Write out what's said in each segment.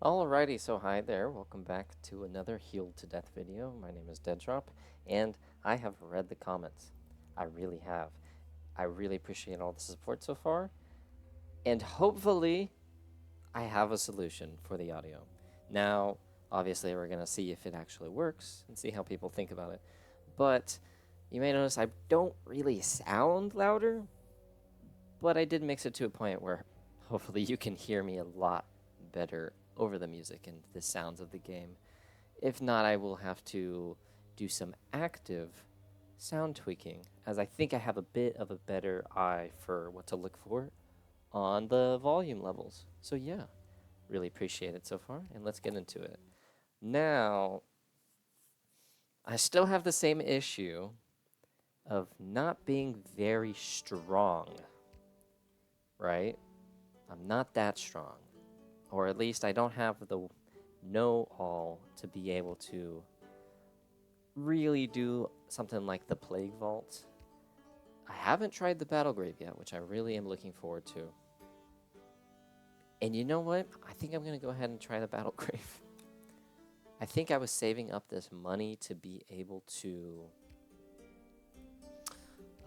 Alrighty, so hi there. Welcome back to another Healed to Death video. My name is Deadrop, and I have read the comments. I really have. I really appreciate all the support so far, and hopefully, I have a solution for the audio. Now, obviously, we're going to see if it actually works and see how people think about it. But you may notice I don't really sound louder, but I did mix it to a point where hopefully you can hear me a lot better over the music and the sounds of the game. If not, I will have to do some active sound tweaking, as I think I have a bit of a better eye for what to look for on the volume levels. So yeah, really appreciate it so far, and let's get into it. Now, I still have the same issue of not being very strong, right? I'm not that strong. Or at least I don't have the know-all to be able to really do something like the Plague Vault. I haven't tried the Battle Grave yet, which I really am looking forward to. And you know what? I think I'm going to go ahead and try the Battle Grave. I think I was saving up this money to be able to...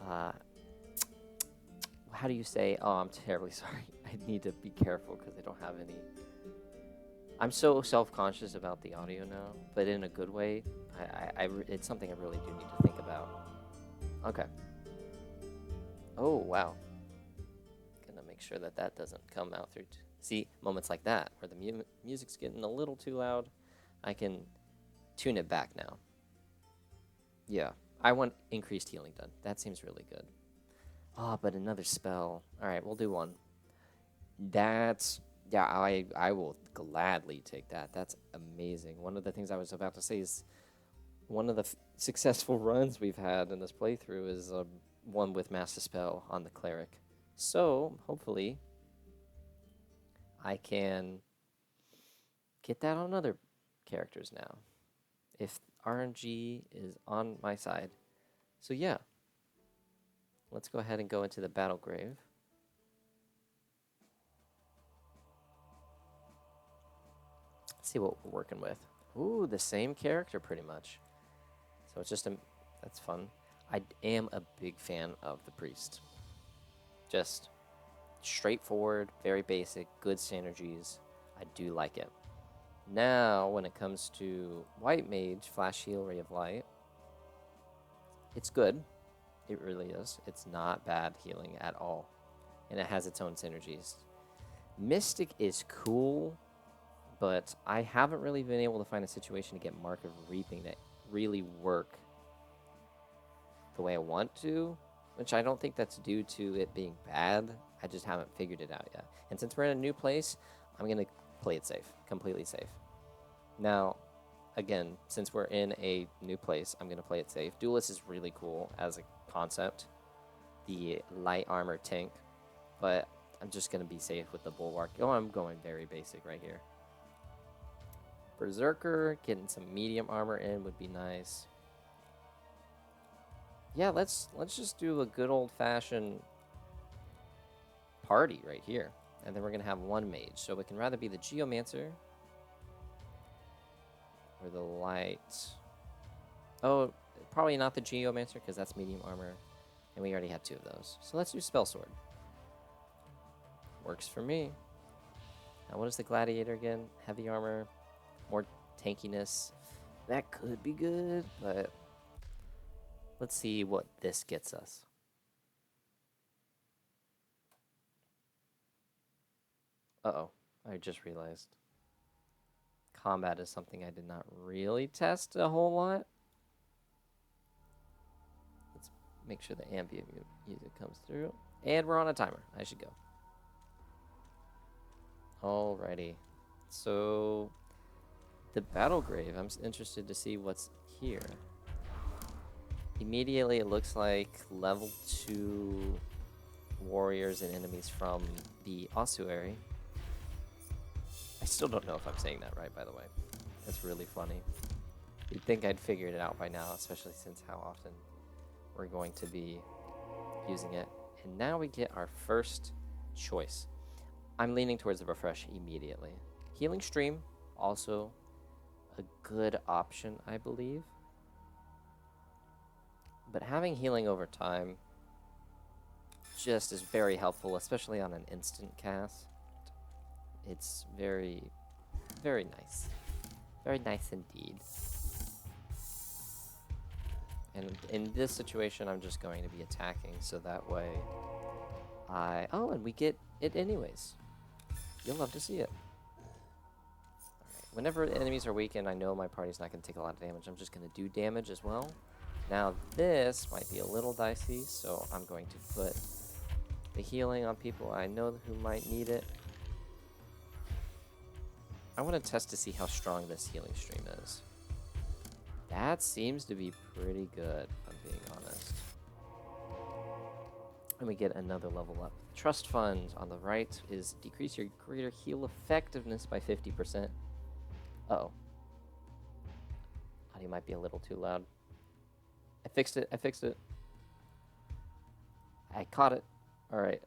how do you say? Oh, I'm terribly sorry. I need to be careful because I don't have any... I'm so self-conscious about the audio now, but in a good way. It's something I really do need to think about. Okay. Oh, wow. Gonna make sure that that doesn't come out through... See, moments like that, where the music's getting a little too loud, I can tune it back now. Yeah, I want increased healing done. That seems really good. Oh, but another spell. Alright, we'll do one. That's... Yeah, I will gladly take that. That's amazing. One of the things I was about to say is one of the successful runs we've had in this playthrough is one with Mass Dispel on the Cleric. So, hopefully, I can get that on other characters now, if RNG is on my side. So yeah, let's go ahead and go into the Battle Grave. See what we're working with. Ooh, the same character pretty much. So it's just that's fun. I am a big fan of the Priest. Just straightforward, very basic, good synergies. I do like it. Now, when it comes to White Mage, Flash Heal, Ray of Light, it's good. It really is. It's not bad healing at all. And it has its own synergies. Mystic is cool, but I haven't really been able to find a situation to get Mark of Reaping that really work the way I want to, which I don't think that's due to it being bad. I just haven't figured it out yet. And since we're in a new place, I'm going to play it safe, completely safe. Now, again, since we're in a new place, I'm going to play it safe. Duelist is really cool as a concept, the light armor tank, but I'm just going to be safe with the Bulwark. Oh, I'm going very basic right here. Berserker, getting some medium armor in would be nice. Yeah, let's just do a good old-fashioned party right here. And then we're going to have one mage. So it can rather be the Geomancer or the light. Oh, probably not the Geomancer because that's medium armor. And we already have two of those. So let's do Spell Sword. Works for me. Now, what is the Gladiator again? Heavy armor, more tankiness. That could be good, but let's see what this gets us. Uh-oh, I just realized. Combat is something I did not really test a whole lot. Let's make sure the ambient music comes through. And we're on a timer. I should go. Alrighty. So, the Battle Grave, I'm interested to see what's here. Immediately, it looks like level 2 warriors and enemies from the ossuary. I still don't know if I'm saying that right, by the way. That's really funny. You'd think I'd figured it out by now, especially since how often we're going to be using it. And now we get our first choice. I'm leaning towards the refresh immediately. Healing Stream, also a good option, I believe. But having healing over time just is very helpful, especially on an instant cast. It's very, very nice. Very nice indeed. And in this situation, I'm just going to be attacking, so that way oh, and we get it anyways. You'll love to see it. Alright, whenever enemies are weak and I know my party's not going to take a lot of damage, I'm just going to do damage as well. Now, this might be a little dicey, so I'm going to put the healing on people I know who might need it. I want to test to see how strong this healing stream is. That seems to be pretty good, if I'm being honest. And we get another level up. Trust Fund on the right is decrease your greater heal effectiveness by 50%. Uh-oh. Audio might be a little too loud. I fixed it. I caught it. Alright.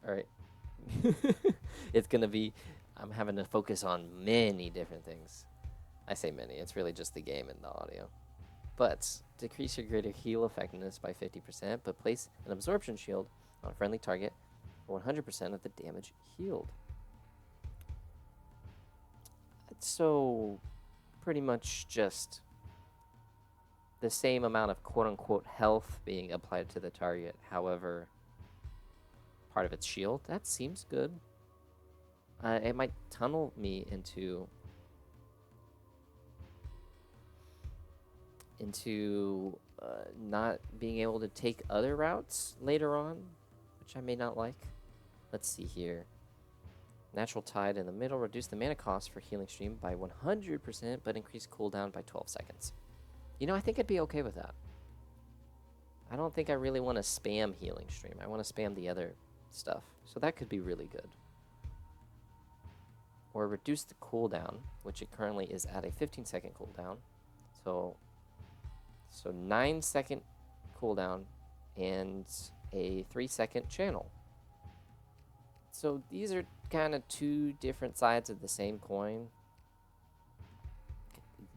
It's gonna be... I'm having to focus on many different things. I say many. It's really just the game and the audio. But decrease your greater heal effectiveness by 50%, but place an absorption shield on a friendly target for 100% of the damage healed. So, pretty much just the same amount of quote-unquote health being applied to the target, however, part of its shield. That seems good. It might tunnel me into not being able to take other routes later on, which I may not like. Let's see here. Natural Tide in the middle. Reduce the mana cost for Healing Stream by 100%, but increase cooldown by 12 seconds. You know, I think I'd be okay with that. I don't think I really want to spam Healing Stream. I want to spam the other stuff. So that could be really good. Or reduce the cooldown, which it currently is at a 15-second cooldown. So 9-second cooldown and a 3-second channel. So these are kind of two different sides of the same coin.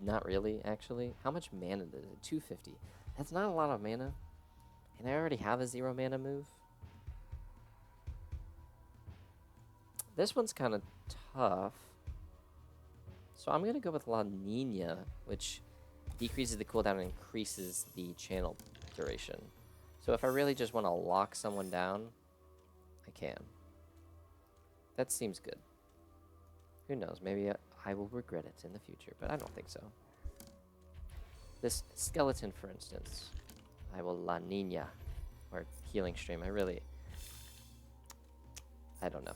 Not really, actually. How much mana is it? 250. That's not a lot of mana. And I already have a 0 mana move. This one's kind of tough. So I'm going to go with La Nina, which decreases the cooldown and increases the channel duration. So if I really just want to lock someone down, I can. That seems good. Who knows, maybe I will regret it in the future, but I don't think so. This skeleton, for instance, I will La Nina, or Healing Stream. I don't know.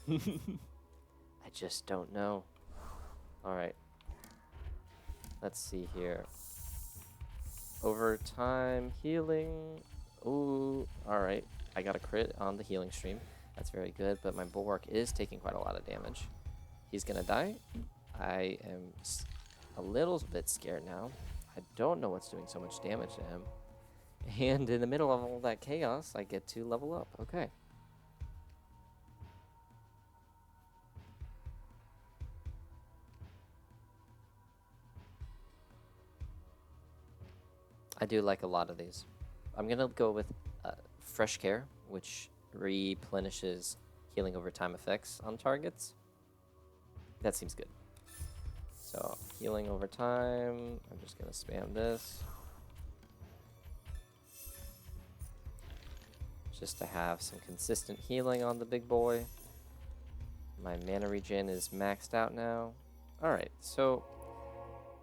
I just don't know. Alright. Let's see here. Overtime healing. Ooh, alright. I got a crit on the Healing Stream. That's very good, but my Bulwark is taking quite a lot of damage. He's gonna die. I am a little bit scared now. I don't know what's doing so much damage to him. And in the middle of all that chaos, I get to level up. Okay. I do like a lot of these. I'm going to go with Fresh Care, which replenishes healing over time effects on targets. That seems good. So, healing over time. I'm just going to spam this. Just to have some consistent healing on the big boy. My mana regen is maxed out now. Alright, so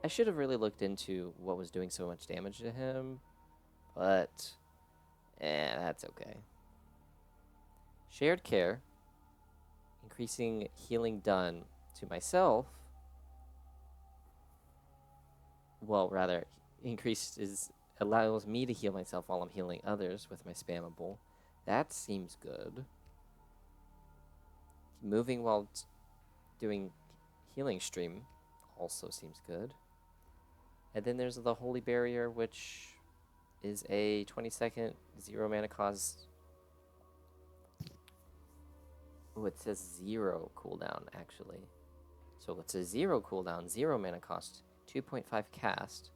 I should have really looked into what was doing so much damage to him, but that's okay. Shared Care, increasing healing done to myself. Well, rather, allows me to heal myself while I'm healing others with my spammable. That seems good. Moving while doing Healing Stream also seems good. And then there's the Holy Barrier, which is a 20-second 0 mana cost. Ooh, it says 0 cooldown, actually. So it's a 0 cooldown, 0 mana cost, 2.5 cast,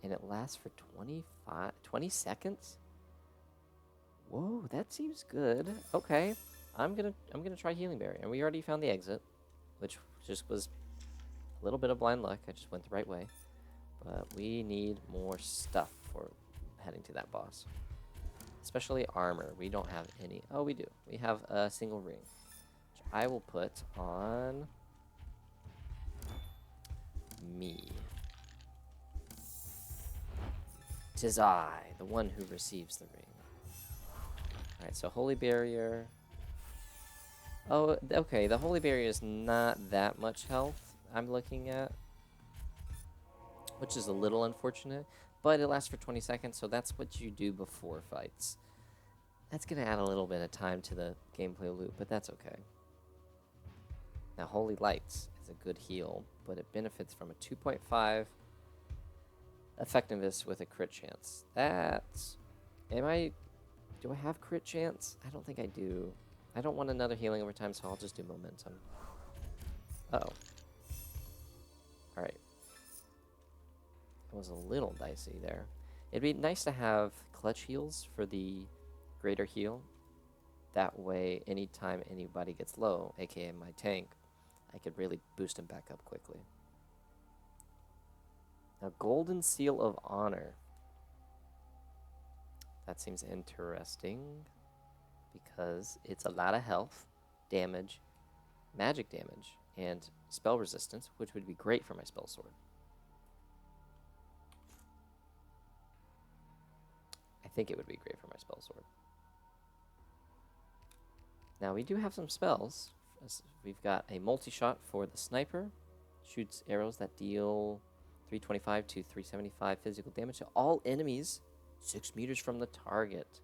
and it lasts for 20 seconds? Whoa, that seems good. Okay, I'm gonna try Healing Berry, and we already found the exit, which just was a little bit of blind luck. I just went the right way, but we need more stuff for heading to that boss, especially armor. We don't have any. Oh, we do. We have a single ring, which I will put on me. 'Tis I, the one who receives the ring. Alright, so Holy Barrier. Oh, okay, the Holy Barrier is not that much health I'm looking at, which is a little unfortunate, but it lasts for 20 seconds, so that's what you do before fights. That's going to add a little bit of time to the gameplay loop, but that's okay. Now, Holy Lights is a good heal, but it benefits from a 2.5 effectiveness with a crit chance. That's... Do I have crit chance? I don't think I do. I don't want another healing over time, so I'll just do momentum. Uh-oh. Alright. It was a little dicey there. It'd be nice to have clutch heals for the greater heal. That way, anytime anybody gets low, aka my tank, I could really boost him back up quickly. Now, Golden Seal of Honor. That seems interesting because it's a lot of health, damage, magic damage, and spell resistance, which would be great for my spell sword. I think it would be great for my spell sword. Now, we do have some spells. We've got a multi-shot for the sniper. Shoots arrows that deal 325 to 375 physical damage to all enemies 6 meters from the target.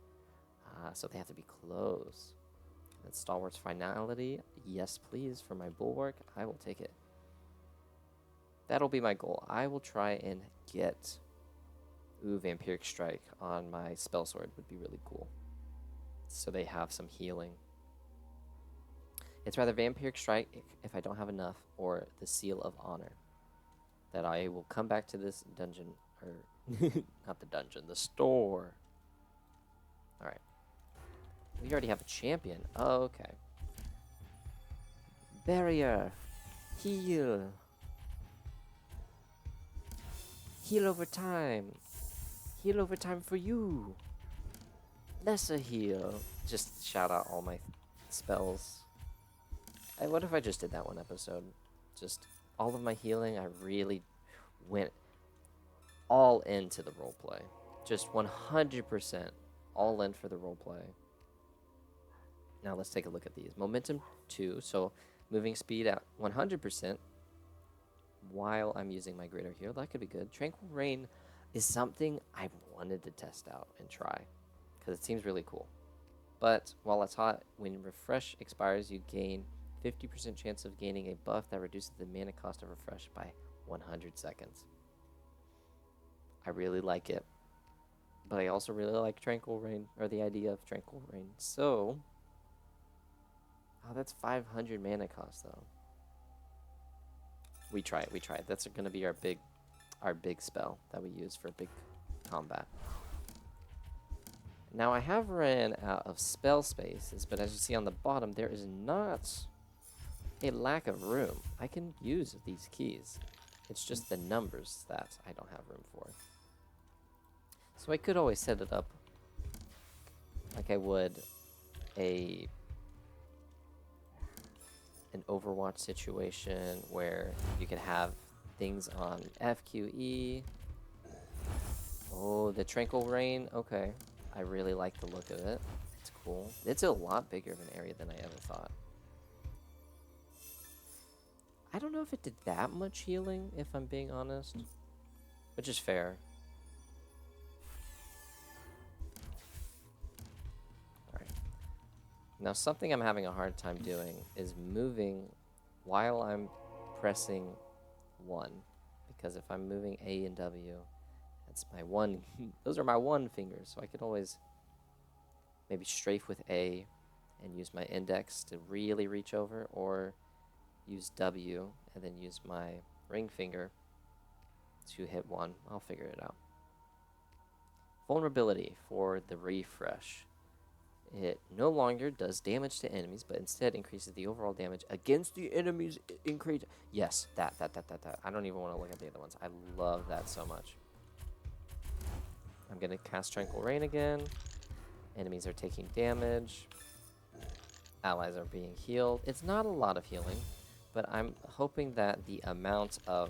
So they have to be close. That's Stalwart's Finality. Yes, please, for my Bulwark. I will take it. That'll be my goal. I will try and get... Ooh, Vampiric Strike on my spell sword would be really cool. So they have some healing. It's rather Vampiric Strike if I don't have enough, or the Seal of Honor. That I will come back to this dungeon, or not the dungeon, the store. Alright. We already have a champion. Oh, okay. Barrier. Heal. Heal over time. Heal over time for you. Lesser heal. Just shout out all my spells. What if I just did that one episode? Just all of my healing, I really went all into the roleplay. Just 100% all in for the roleplay. Now let's take a look at these. Momentum 2, so moving speed at 100% while I'm using my greater heal. That could be good. Tranquil Rain is something I wanted to test out and try because it seems really cool. But while it's hot, when refresh expires, you gain 50% chance of gaining a buff that reduces the mana cost of refresh by 100 seconds. I really like it. But I also really like Tranquil Rain, or the idea of Tranquil Rain. So, oh, that's 500 mana cost, though. We try it, we try it. That's going to be our big spell that we use for big combat. Now, I have ran out of spell spaces, but as you see on the bottom, there is not a lack of room. I can use these keys. It's just the numbers that I don't have room for. So I could always set it up like I would an Overwatch situation where you could have things on FQE. Oh, the Tranquil Rain. Okay. I really like the look of it. It's cool. It's a lot bigger of an area than I ever thought. I don't know if it did that much healing, if I'm being honest. Which is fair. Alright. Now, something I'm having a hard time doing is moving while I'm pressing 1. Because if I'm moving A and W, that's my one. Those are my one fingers, so I could always maybe strafe with A and use my index to really reach over, or use W, and then use my ring finger to hit one. I'll figure it out. Vulnerability for the refresh. It no longer does damage to enemies, but instead increases the overall damage against the enemies. Increase. Yes, that. I don't even want to look at the other ones. I love that so much. I'm going to cast Tranquil Rain again. Enemies are taking damage. Allies are being healed. It's not a lot of healing, but I'm hoping that the amount of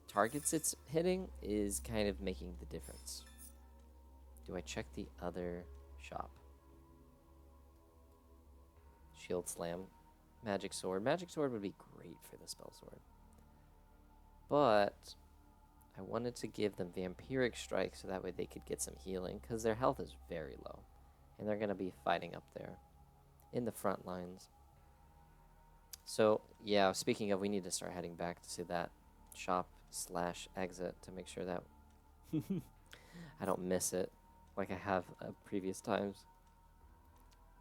targets it's hitting is kind of making the difference. Do I check the other shop? Shield Slam. Magic Sword. Magic Sword would be great for the Spell Sword. But I wanted to give them Vampiric Strike so that way they could get some healing, because their health is very low. And they're going to be fighting up there in the front lines. So, yeah, speaking of, we need to start heading back to that shop/exit to make sure that I don't miss it like I have previous times.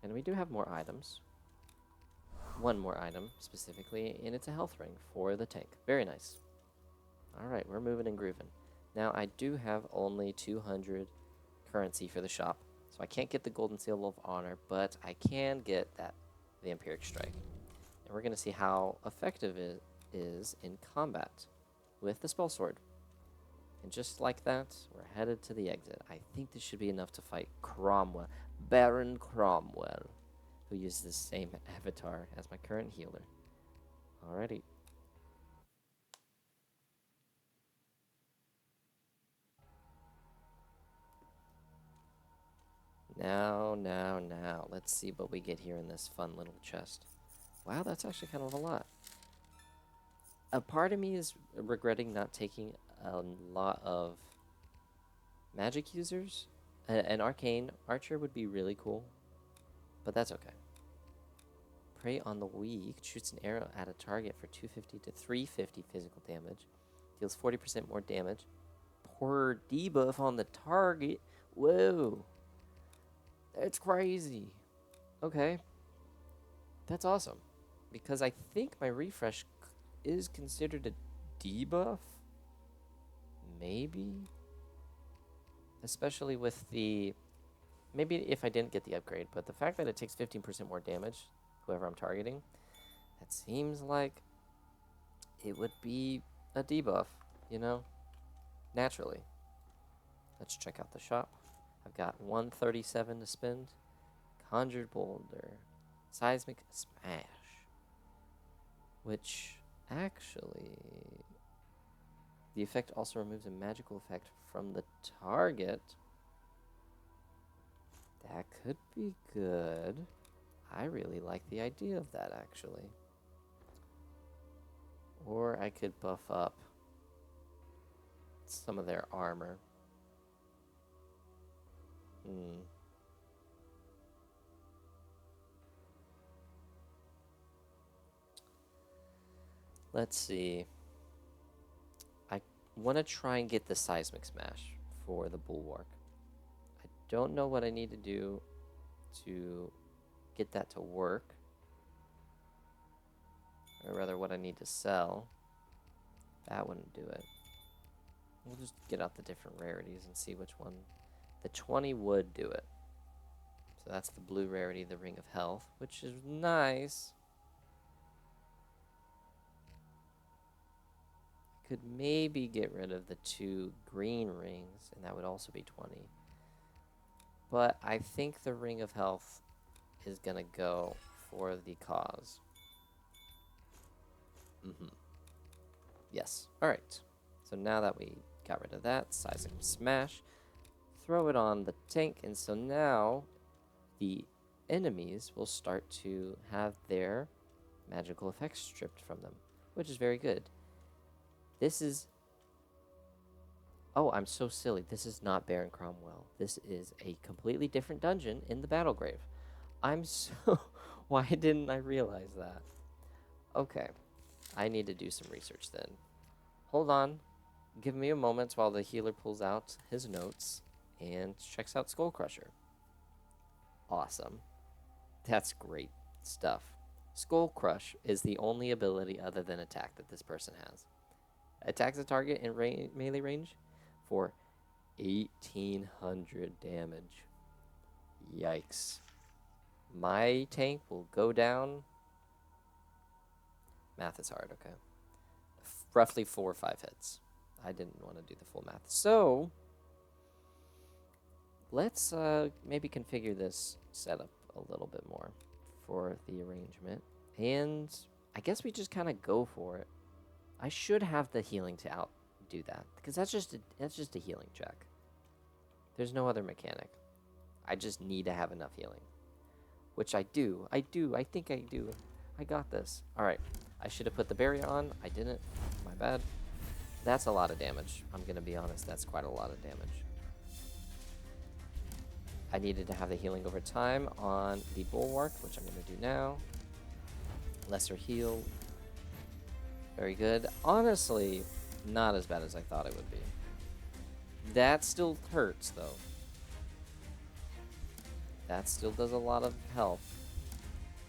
And we do have more items. One more item, specifically, and it's a health ring for the tank. Very nice. Alright, we're moving and grooving. Now, I do have only 200 currency for the shop, so I can't get the Golden Seal of Honor, but I can get that Vampiric Strike. And we're going to see how effective it is in combat with the Spell Sword. And just like that, we're headed to the exit. I think this should be enough to fight Cromwell, Baron Cromwell, who uses the same avatar as my current healer. Alrighty. Now. Let's see what we get here in this fun little chest. Wow, that's actually kind of a lot. A part of me is regretting not taking a lot of magic users. An arcane archer would be really cool, but that's okay. Prey on the weak. Shoots an arrow at a target for 250 to 350 physical damage. Deals 40% more damage per debuff on the target. Whoa. That's crazy. Okay. That's awesome. Because I think my refresh is considered a debuff. Maybe? Especially with the... Maybe if I didn't get the upgrade, but the fact that it takes 15% more damage, whoever I'm targeting, that seems like it would be a debuff, you know? Naturally. Let's check out the shop. I've got 137 to spend. Conjured Boulder. Seismic Smash. Which, actually... The effect also removes a magical effect from the target. That could be good. I really like the idea of that, actually. Or I could buff up some of their armor. Let's see. I want to try and get the Seismic Smash for the Bulwark. I don't know what I need to do to get that to work. Or rather, what I need to sell. That wouldn't do it. We'll just get out the different rarities and see which one. The 20 would do it. So that's the blue rarity, the Ring of Health, which is nice. Could maybe get rid of the 2 green rings, and that would also be 20. But I think the Ring of Health is going to go for the cause. Yes. Alright. So now that we got rid of that, Seismic Smash, throw it on the tank, and so now the enemies will start to have their magical effects stripped from them, which is very good. This is... Oh, I'm so silly. This is not Baron Cromwell. This is a completely different dungeon in the Battlegrave. I'm so... Why didn't I realize that? Okay. I need to do some research then. Hold on. Give me a moment while the healer pulls out his notes and checks out Skull Crusher. Awesome. That's great stuff. Skull Crush is the only ability other than attack that this person has. Attacks a target in melee range for 1800 damage. Yikes. My tank will go down. Math is hard, okay. Roughly 4 or 5 hits. I didn't want to do the full math. So, let's maybe configure this setup a little bit more for the arrangement. And I guess we just kind of go for it. I should have the healing to outdo that, because that's just a healing check. There's no other mechanic. I just need to have enough healing, which I do. I think I do. I got this. All right. I should have put the barrier on. I didn't. My bad. That's a lot of damage. I'm going to be honest. That's quite a lot of damage. I needed to have the healing over time on the Bulwark, which I'm going to do now. Lesser heal. Very good. Honestly, not as bad as I thought it would be. That still hurts, though. That still does a lot of health.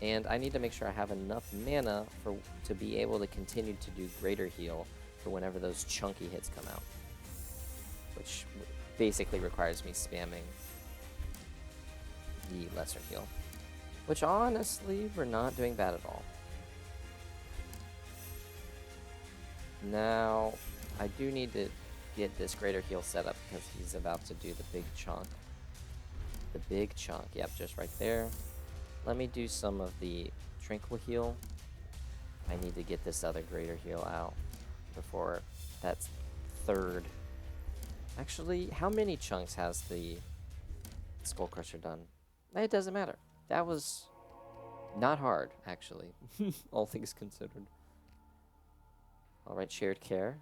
And I need to make sure I have enough mana to be able to continue to do greater heal for whenever those chunky hits come out. Which basically requires me spamming the lesser heal. Which honestly, we're not doing bad at all. Now, I do need to get this greater heal set up because he's about to do the big chunk. The big chunk, yep, just right there. Let me do some of the tranquil heal. I need to get this other greater heal out before that's third. Actually, how many chunks has the Skull Crusher done? It doesn't matter. That was not hard, actually, all things considered. Alright, Shared Care.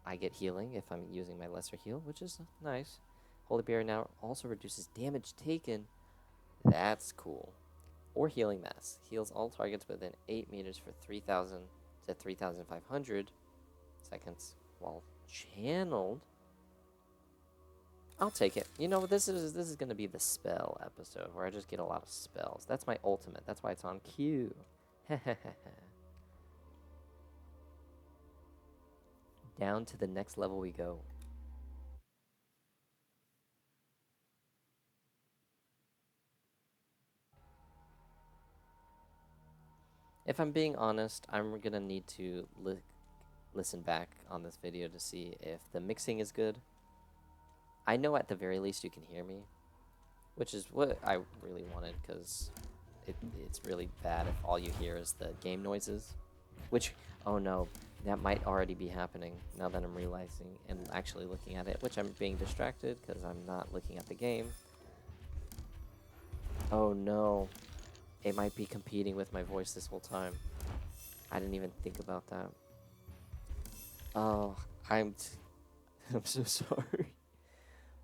I get healing if I'm using my lesser heal, which is nice. Holy Barrier now also reduces damage taken. That's cool. Or Healing Mass. Heals all targets within 8 meters for 3,000 to 3,500 seconds while channeled. I'll take it. You know, this is going to be the spell episode where I just get a lot of spells. That's my ultimate. That's why it's on Q. Down to the next level we go. If I'm being honest, I'm going to need to listen back on this video to see if the mixing is good. I know at the very least you can hear me, which is what I really wanted, because it's really bad if all you hear is the game noises. Which, oh no, that might already be happening now that I'm realizing and actually looking at it, which I'm being distracted because I'm not looking at the game. Oh no. It might be competing with my voice this whole time. I didn't even think about that. Oh, I'm so sorry.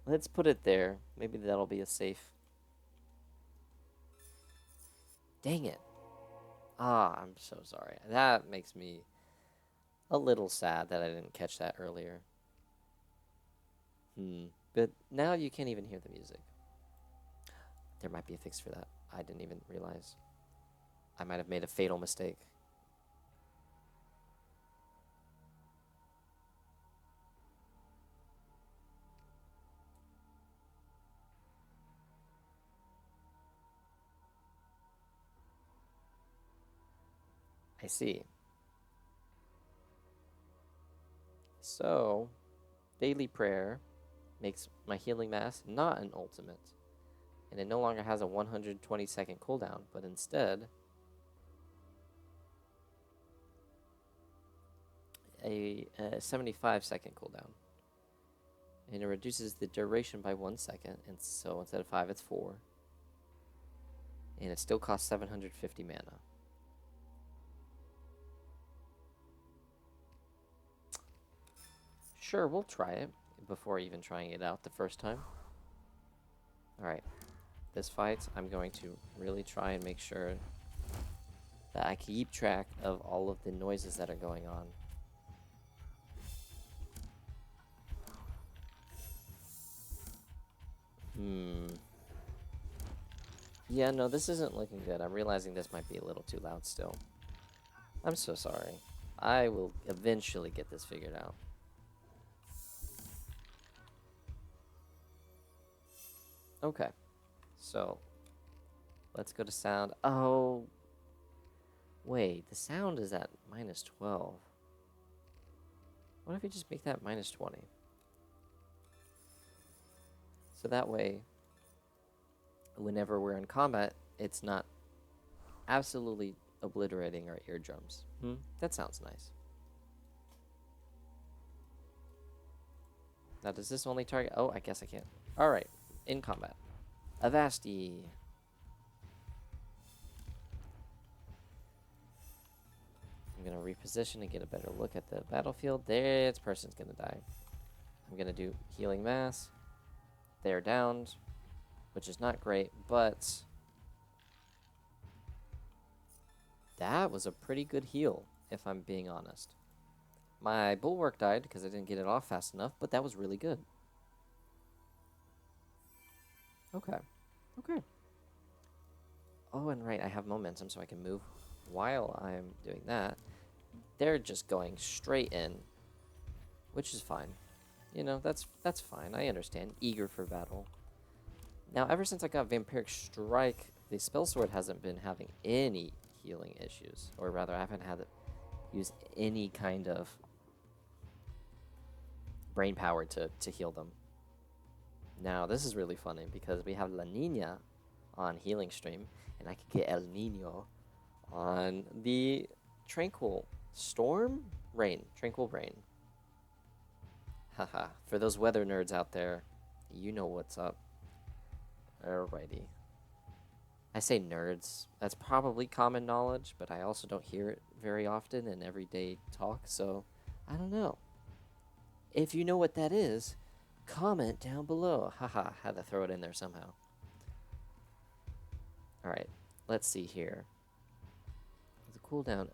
Let's put it there. Maybe that'll be a safe. Dang it. Ah, I'm so sorry. That makes me a little sad that I didn't catch that earlier. But now you can't even hear the music. There might be a fix for that. I didn't even realize. I might have made a fatal mistake. I see. So, Daily Prayer makes my Healing Mass not an ultimate. And it no longer has a 120-second cooldown, but instead a 75-second cooldown. And it reduces the duration by 1 second, and so instead of 5, it's 4. And it still costs 750 mana. Sure, we'll try it before even trying it out the first time. Alright. This fight, I'm going to really try and make sure that I keep track of all of the noises that are going on. Yeah, no, this isn't looking good. I'm realizing this might be a little too loud still. I'm so sorry. I will eventually get this figured out. Okay, so let's go to sound. Oh, wait, the sound is at -12. What if we just make that -20? So that way, whenever we're in combat, it's not absolutely obliterating our eardrums. That sounds nice. Now, does this only target? Oh, I guess I can't. All right, in combat. Avasti. I'm going to reposition and get a better look at the battlefield. This person's going to die. I'm going to do healing mass. They're downed, which is not great, but that was a pretty good heal, if I'm being honest. My bulwark died because I didn't get it off fast enough, but that was really good. Okay. Okay. Oh, and right, I have momentum, so I can move while I'm doing that. They're just going straight in, which is fine. You know, that's fine. I understand. Eager for battle. Now, ever since I got Vampiric Strike, the spell sword hasn't been having any healing issues. Or rather, I haven't had to use any kind of brain power to heal them. Now, this is really funny because we have La Nina on healing stream, and I could get El Nino on the Tranquil Storm? Rain. Tranquil Rain. Haha. For those weather nerds out there, you know what's up. Alrighty. I say nerds. That's probably common knowledge, but I also don't hear it very often in everyday talk, so I don't know. If you know what that is, comment down below. Haha, had to throw it in there somehow. Alright, let's see here. The cooldown.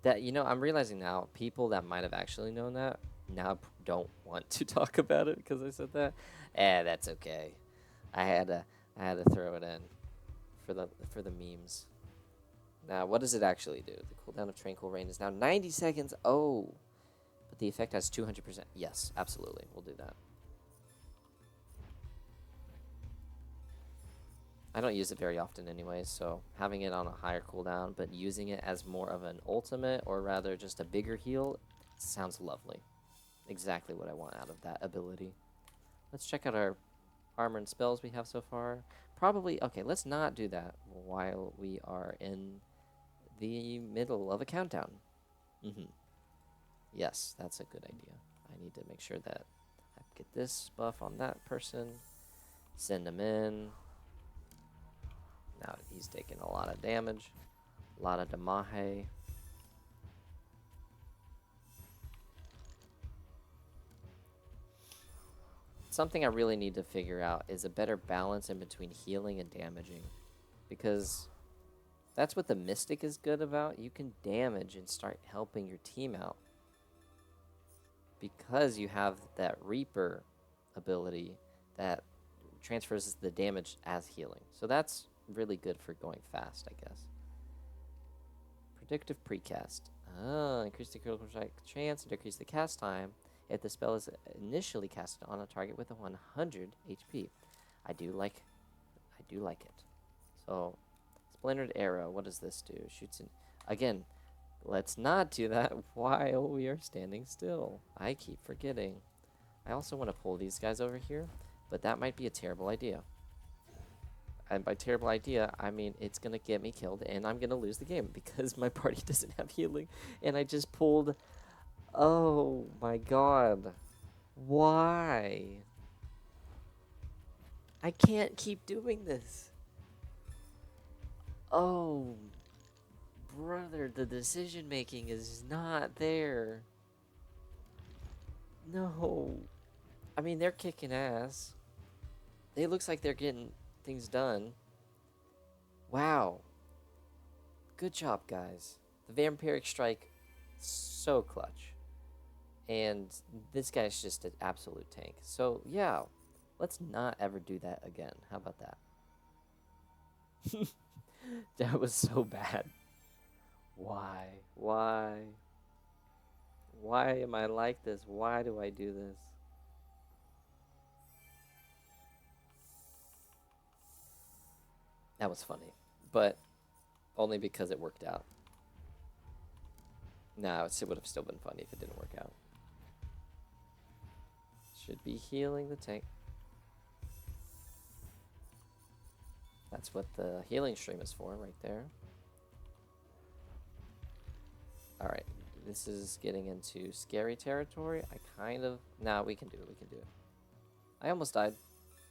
That, you know, I'm realizing now, people that might have actually known that now don't want to talk about it because I said that. That's okay. I had to throw it in for the memes. Now, what does it actually do? The cooldown of Tranquil Rain is now 90 seconds. Oh, but the effect has 200%. Yes, absolutely. We'll do that. I don't use it very often anyway, so having it on a higher cooldown, but using it as more of an ultimate, or rather just a bigger heal, sounds lovely. Exactly what I want out of that ability. Let's check out our armor and spells we have so far. Probably, okay, let's not do that while we are in the middle of a countdown. Yes, that's a good idea. I need to make sure that I get this buff on that person. Send him in. Now he's taking a lot of damage. A lot of damage. Something I really need to figure out is a better balance in between healing and damaging. Because that's what the Mystic is good about. You can damage and start helping your team out. Because you have that Reaper ability that transfers the damage as healing. So that's really good for going fast, I guess. Predictive precast. Increase the critical strike chance and decrease the cast time if the spell is initially casted on a target with a 100 HP. I do like it. So, Splintered Arrow, what does this do? Shoots in... Again, let's not do that while we are standing still. I keep forgetting. I also want to pull these guys over here, but that might be a terrible idea. And by terrible idea, I mean it's going to get me killed, and I'm going to lose the game because my party doesn't have healing, and I just pulled... Oh my god. Why? I can't keep doing this. Oh, brother, the decision making is not there. No. I mean, they're kicking ass. It looks like they're getting things done. Wow. Good job, guys. The Vampiric Strike, so clutch. And this guy's just an absolute tank. So, yeah, let's not ever do that again. How about that? That was so bad. Why? Why? Why am I like this? Why do I do this? That was funny, but only because it worked out. No, it would have still been funny if it didn't work out. Should be healing the tank. That's what the healing stream is for, right there. Alright, this is getting into scary territory. I kind of... Nah, we can do it, we can do it. I almost died,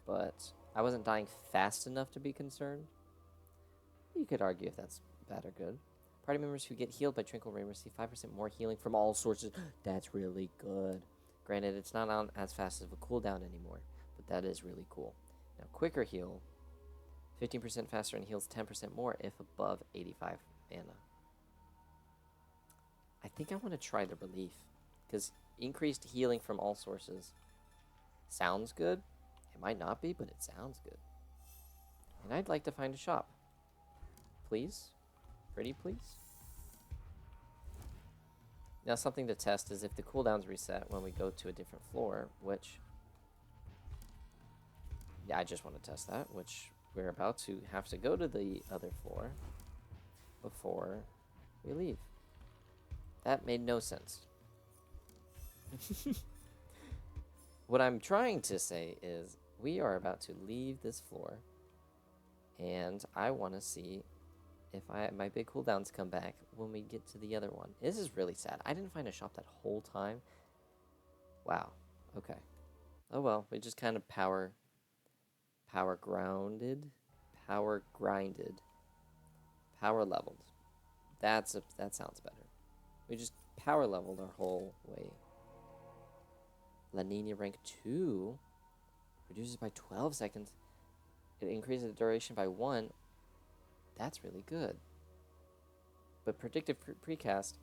but I wasn't dying fast enough to be concerned. You could argue if that's bad or good. Party members who get healed by Tranquil Rain receive 5% more healing from all sources. That's really good. Granted, it's not on as fast of a cooldown anymore, but that is really cool. Now, quicker heal, 15% faster and heals 10% more if above 85 mana. I think I want to try the relief, because increased healing from all sources sounds good. It might not be, but it sounds good. And I'd like to find a shop. Please? Pretty please? Now, something to test is if the cooldowns reset when we go to a different floor, which... Yeah, I just want to test that, which we're about to have to go to the other floor before we leave. That made no sense. What I'm trying to say is we are about to leave this floor, and I want to see if my big cooldowns come back when we get to the other one. This is really sad. I didn't find a shop that whole time. Wow. Okay. Oh well, we just kind of power grounded, power grinded, power leveled. That sounds better. We just power leveled our whole way. La Nina rank 2 reduces by 12 seconds. It increases the duration by 1. That's really good. But predictive precast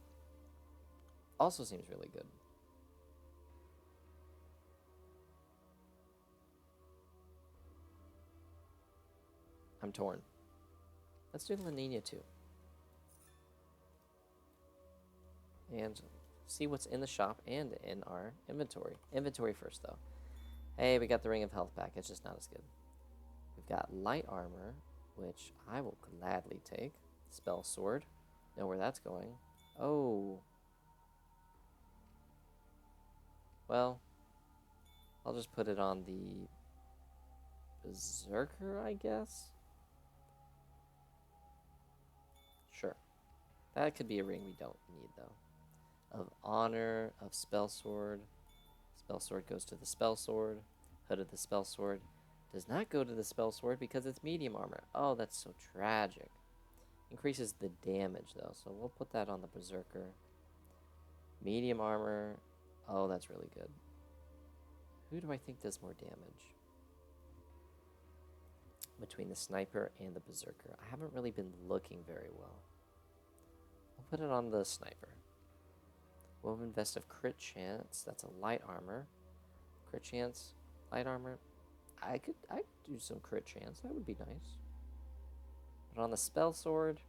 also seems really good. I'm torn. Let's do La Nina 2. And see what's in the shop and in our inventory. Inventory first, though. Hey, we got the Ring of Health back. It's just not as good. We've got light armor, which I will gladly take. Spell sword. Know where that's going. Oh. Well, I'll just put it on the Berserker, I guess? Sure. That could be a ring we don't need, though. Of honor, of spell sword. Spell sword goes to the spell sword. Hood of the spell sword does not go to the spell sword because it's medium armor. Oh, that's so tragic. Increases the damage, though, so we'll put that on the Berserker. Medium armor. Oh, that's really good. Who do I think does more damage? Between the Sniper and the Berserker. I haven't really been looking very well. I'll put it on the Sniper. Woven Vest of Crit Chance. That's a light armor. Crit Chance, light armor. I'd do some Crit Chance. That would be nice. But on the Spell Sword,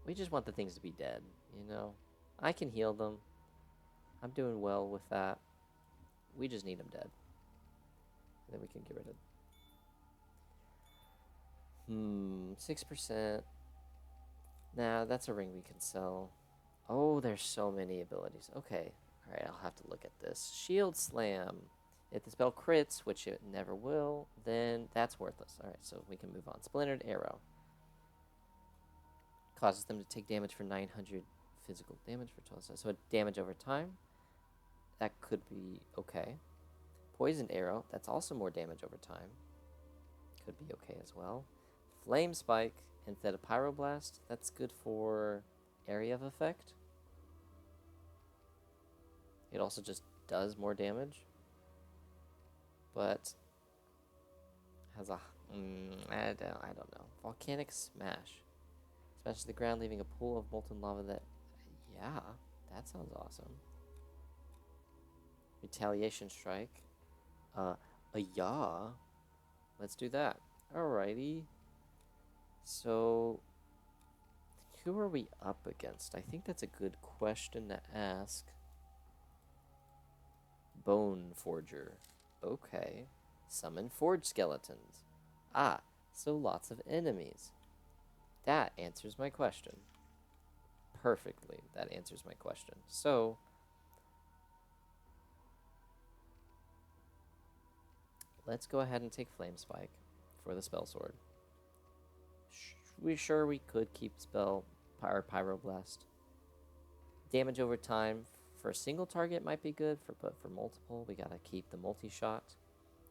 we just want the things to be dead, you know? I can heal them. I'm doing well with that. We just need them dead. And then we can get rid of 6%. Nah, that's a ring we can sell. Oh, there's so many abilities. Okay. Alright, I'll have to look at this. Shield Slam. If the spell crits, which it never will, then that's worthless. Alright, so we can move on. Splintered Arrow. Causes them to take damage for 900 physical damage for 12 seconds. So damage over time. That could be okay. Poisoned Arrow. That's also more damage over time. Could be okay as well. Flame Spike instead of Pyroblast. That's good for area of effect. It also just does more damage. But has a... I don't know. Volcanic Smash. Smashes the ground, leaving a pool of molten lava that... Yeah, that sounds awesome. Retaliation Strike. Yeah. Let's do that. Alrighty. So, who are we up against? I think that's a good question to ask. Bone Forger. Okay. Summon Forge Skeletons. Ah, so lots of enemies. That answers my question. Perfectly, that answers my question. So, let's go ahead and take Flame Spike for the Spell Sword. We could keep Spell or Pyroblast. Damage over time for a single target might be good, but for multiple, we gotta keep the multi-shot.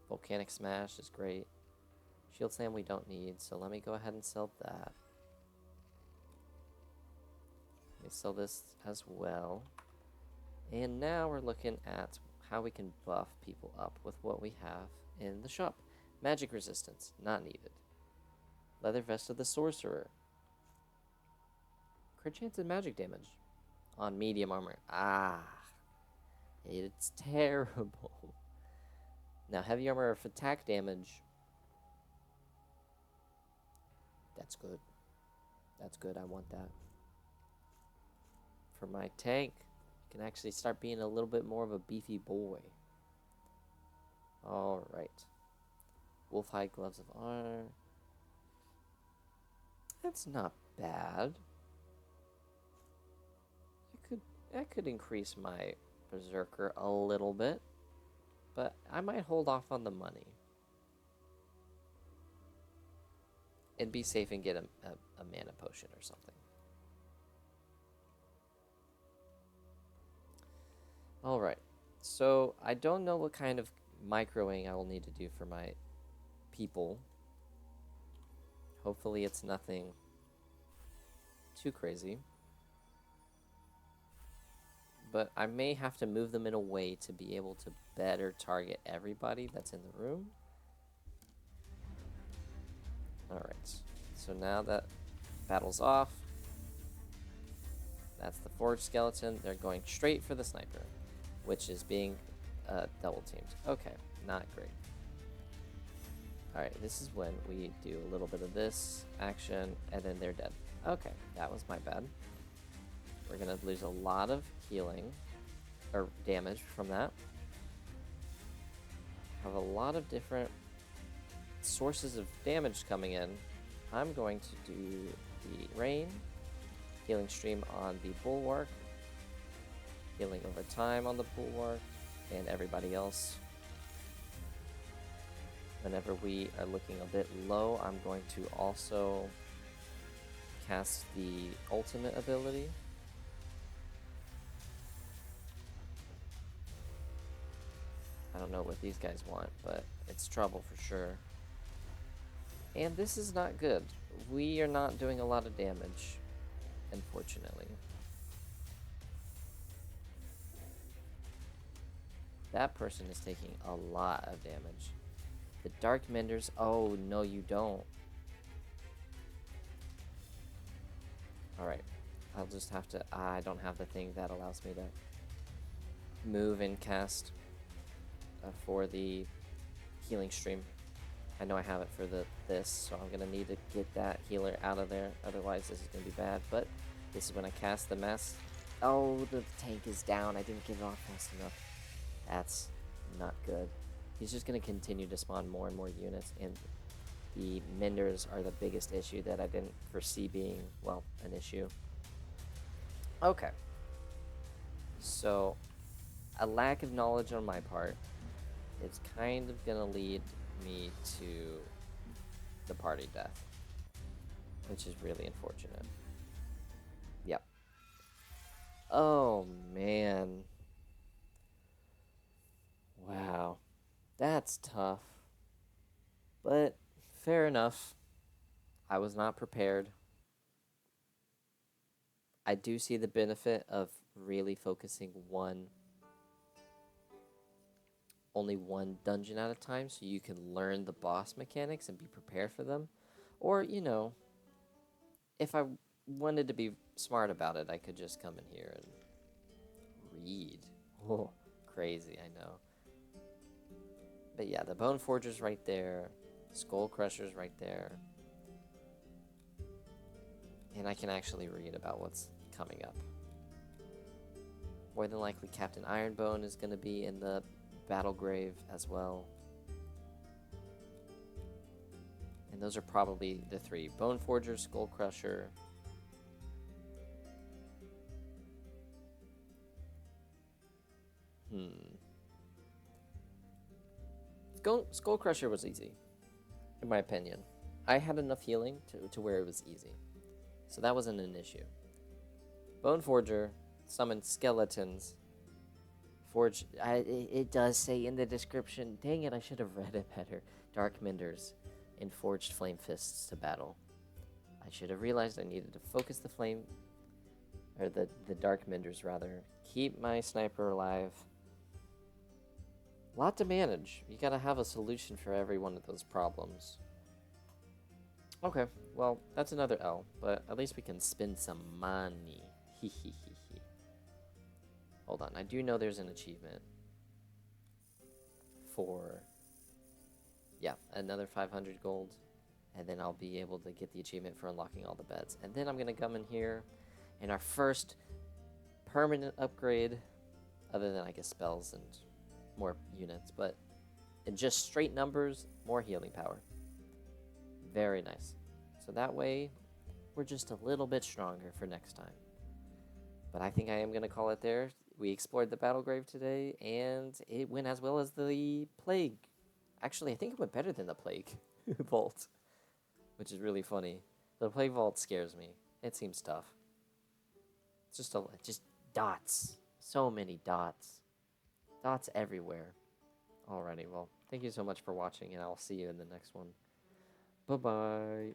Volcanic Smash is great. Shield Slam we don't need, so let me go ahead and sell that. Let me sell this as well. And now we're looking at how we can buff people up with what we have in the shop. Magic Resistance, not needed. Leather Vest of the Sorcerer. Crit chance and magic damage on medium armor. Ah, it's terrible. Now, heavy armor of attack damage. That's good. That's good. I want that. For my tank, I can actually start being a little bit more of a beefy boy. Alright. Wolfhide Gloves of Honor. That's not bad. I could increase my Berserker a little bit, but I might hold off on the money. And be safe and get a mana potion or something. Alright, so I don't know what kind of microing I will need to do for my people. Hopefully it's nothing too crazy. But I may have to move them in a way to be able to better target everybody that's in the room. Alright, so now that battle's off, that's the Forge Skeleton. They're going straight for the Sniper, which is being double teamed. Okay, not great. Alright, this is when we do a little bit of this action, and then they're dead. Okay, that was my bad. We're going to lose a lot of healing, or damage from that. Have a lot of different sources of damage coming in. I'm going to do the Rain, Healing Stream on the Bulwark, healing over time on the Bulwark, and everybody else. Whenever we are looking a bit low, I'm going to also cast the ultimate ability. I don't know what these guys want, but it's trouble for sure. And this is not good. We are not doing a lot of damage, unfortunately. That person is taking a lot of damage. The Dark Menders, oh no you don't. Alright, I'll just have to, I don't have the thing that allows me to move and cast for the healing stream. I know I have it for this, so I'm gonna need to get that healer out of there, otherwise this is gonna be bad. But this is when I cast the mass. Oh, the tank is down. I didn't get it off fast enough. That's not good. He's just gonna continue to spawn more and more units, and the Menders are the biggest issue that I didn't foresee being, well, an issue. Okay. So, a lack of knowledge on my part is kind of gonna lead me to the party death, which is really unfortunate. Yep. Oh, man. Wow. That's tough. But fair enough. I was not prepared. I do see the benefit of really focusing only one dungeon at a time, so you can learn the boss mechanics and be prepared for them. Or, you know, if I wanted to be smart about it, I could just come in here and read. Oh, crazy, I know. But yeah, the Bone Forger's right there. Skull Crusher's right there. And I can actually read about what's coming up. More than likely, Captain Ironbone is going to be in the battle grave as well. And those are probably the three. Boneforger, Skullcrusher. Skullcrusher was easy, in my opinion. I had enough healing to where it was easy. So that wasn't an issue. Boneforger summoned skeletons. It does say in the description. Dang it, I should have read it better. Dark Menders and forged flame fists to battle. I should have realized I needed to focus the flame, or the Dark Menders rather. Keep my sniper alive. A lot to manage. You gotta have a solution for every one of those problems. Okay, well, that's another L, but at least we can spend some money. Hold on, I do know there's an achievement for, yeah, another 500 gold, and then I'll be able to get the achievement for unlocking all the beds. And then I'm gonna come in here, and our first permanent upgrade, other than I guess spells and more units, but in just straight numbers, more healing power. Very nice. So that way, we're just a little bit stronger for next time. But I think I am going to call it there. We explored the battle grave today, and it went as well as the plague. Actually, I think it went better than the plague vault, which is really funny. The plague vault scares me. It seems tough. It's just dots. So many dots. Dots everywhere. Alrighty, well, thank you so much for watching, and I'll see you in the next one. Bye-bye.